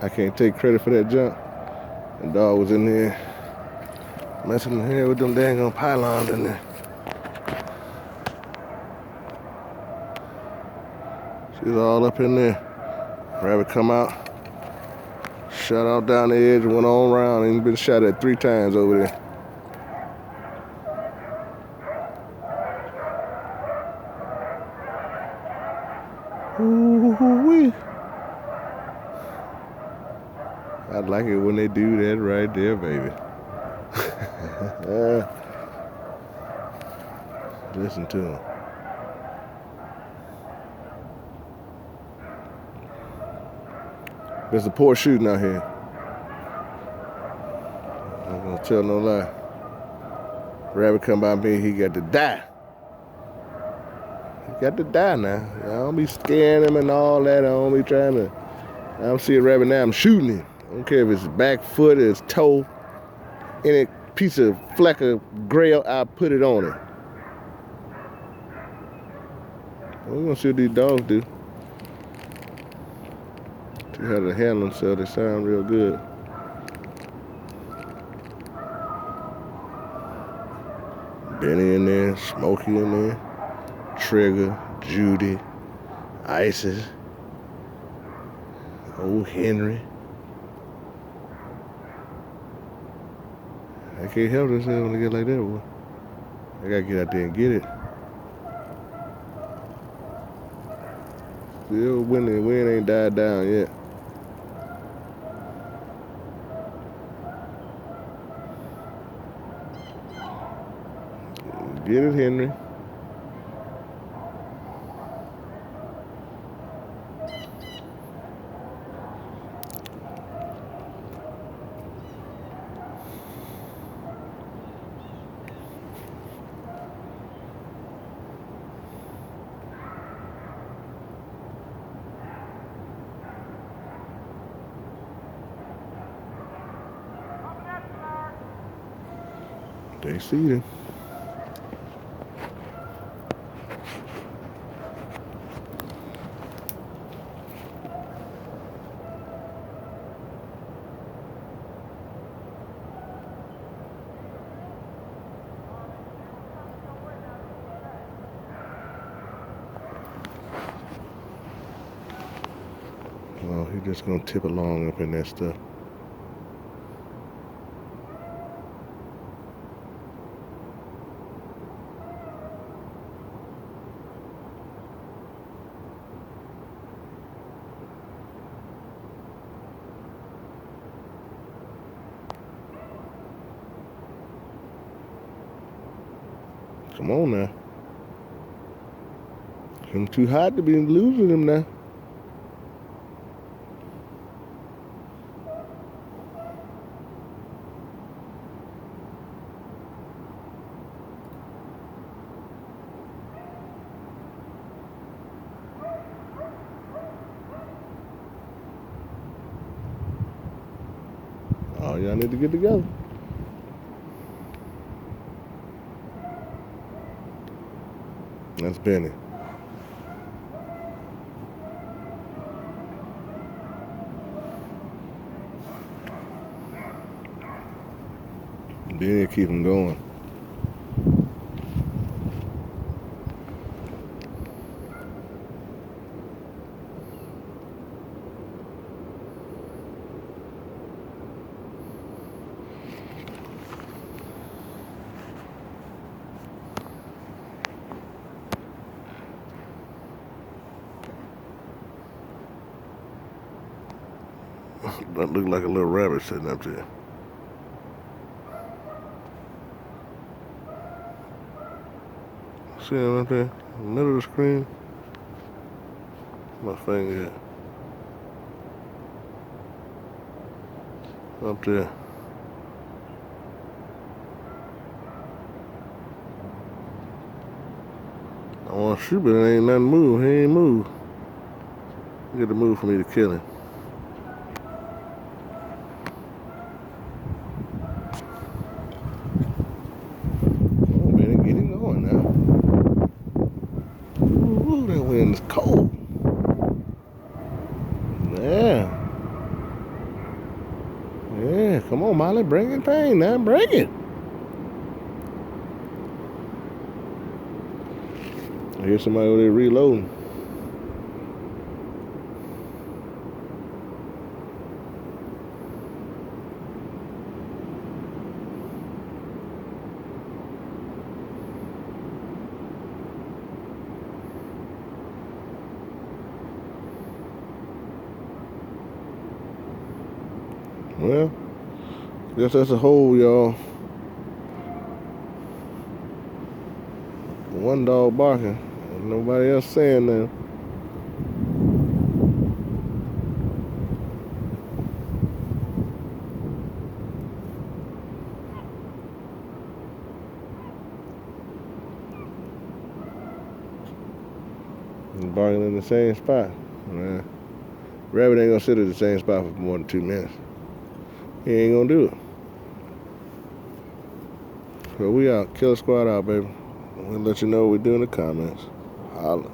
I can't take credit for that jump. The dog was in there messing in here with them dang on pylons in there. She's all up in there. Rabbit come out, shot out down the edge, went on around, and been shot at 3 times over there. Ooh-wee. I like it when they do that right there, baby. Listen to them. There's a poor shooting out here. I'm not gonna tell no lie. Rabbit come by me, he got to die. He got to die now. I don't be scaring him and all that. I don't be trying to. I'm seeing a rabbit now, I'm shooting him. I don't care if it's back foot, it's toe, any piece of fleck of gray, I put it on it. We're gonna see what these dogs do. See how they handle themselves, they sound real good. Benny in there, Smokey in there, Trigger, Judy, Isis, old Henry. I can't help themselves when they get like that, boy. I gotta get out there and get it. Still winning, the wind ain't died down yet. Get it, Henry. They see them. Oh, he just gonna tip along up in that stuff. Come on now. I'm too hot to be losing him now. Oh, y'all need to get together. That's Benny. Benny keep him going. That look like a little rabbit sitting up there. See him up there in the middle of the screen? My finger up there. I want to shoot, but it ain't nothing move. He ain't move. You got to move for me to kill him. That wind is cold. Yeah. Come on, Mollie, bring in pain now. Bring it. I hear somebody over there reloading. Well, guess that's a hole, y'all. One dog barking, and nobody else saying nothing. He's barking in the same spot. Man, rabbit ain't gonna sit at the same spot for more than 2 minutes. He ain't gonna do it. So we out. Killer Squad out, baby. We'll let you know what we do in the comments. Holla.